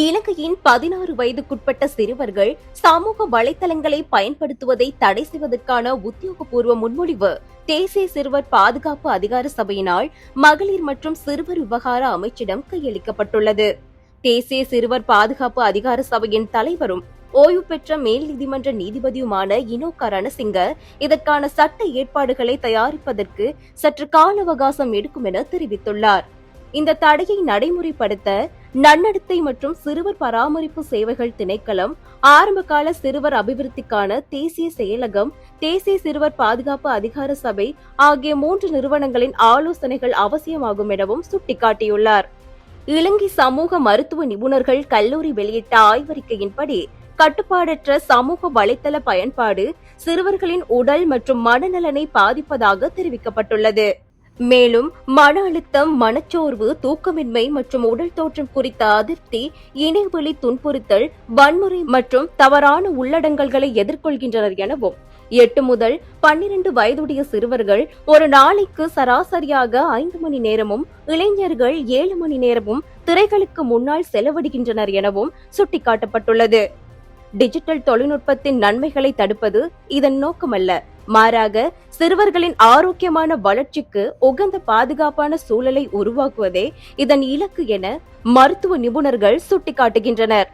இலங்கையின் 16 வயதுக்குட்பட்ட சிறுவர்கள் சமூக வலைதளங்களை பயன்படுத்துவதை தடை செய்வதற்கான உத்தியோகபூர்வ முன்மொழிவு தேசிய சிறுவர் பாதுகாப்பு அதிகார சபையினால் மகளிர் மற்றும் சிறுவர் விவகார அமைச்சிடம் கையளிக்கப்பட்டுள்ளது. தேசிய சிறுவர் பாதுகாப்பு அதிகார சபையின் தலைவரும் ஓய்வு பெற்ற மேல் நீதிமன்ற நீதிபதியுமான இனோகா ரணசிங்க இதற்கான சட்ட ஏற்பாடுகளை தயாரிப்பதற்கு சற்று கால அவகாசம் எடுக்கும் என தெரிவித்துள்ளார். இந்த தடையை நடைமுறைப்படுத்த நன்னடத்தை மற்றும் சிறுவர் பராமரிப்பு சேவைகள் திணைக்களம், ஆரம்பகால சிறுவர் அபிவிருத்திக்கான தேசிய செயலகம், தேசிய சிறுவர் பாதுகாப்பு அதிகார சபை ஆகிய 3 நிறுவனங்களின் ஆலோசனைகள் அவசியமாகும் எனவும் சுட்டிக்காட்டியுள்ளார். இலங்கை சமூக மருத்துவ நிபுணர்கள் கல்லூரி வெளியிட்ட ஆய்வறிக்கையின்படி கட்டுப்பாடற்ற சமூக வலைதள பயன்பாடு சிறுவர்களின் உடல் மற்றும் மனநலனை பாதிப்பதாக தெரிவிக்கப்பட்டுள்ளது. மேலும் மன அழுத்தம், மனச்சோர்வு, தூக்கமின்மை மற்றும் உடல் தோற்றம் குறித்த அதிருப்தி, இணையவழி துன்புறுத்தல், வன்முறை மற்றும் தவறான உள்ளடங்கல்களை எதிர்கொள்கின்றனர் எனவும் 8 முதல் 12 வயதுடைய சிறுவர்கள் ஒரு நாளைக்கு சராசரியாக 5 மணி நேரமும், இளைஞர்கள் 7 மணி நேரமும் திரைகளுக்கு முன்னால் செலவிடுகின்றனர் எனவும் சுட்டிக்காட்டப்பட்டுள்ளது. டிஜிட்டல் தொழில்நுட்பத்தின் நன்மைகளை தடுப்பது இதன் நோக்கமல்ல, மாறாக சிறுவர்களின் ஆரோக்கியமான வளர்ச்சிக்கு உகந்த பாதுகாப்பான சூழலை உருவாக்குவதே இதன் இலக்கு என மருத்துவ நிபுணர்கள் சுட்டிக்காட்டுகின்றனர்.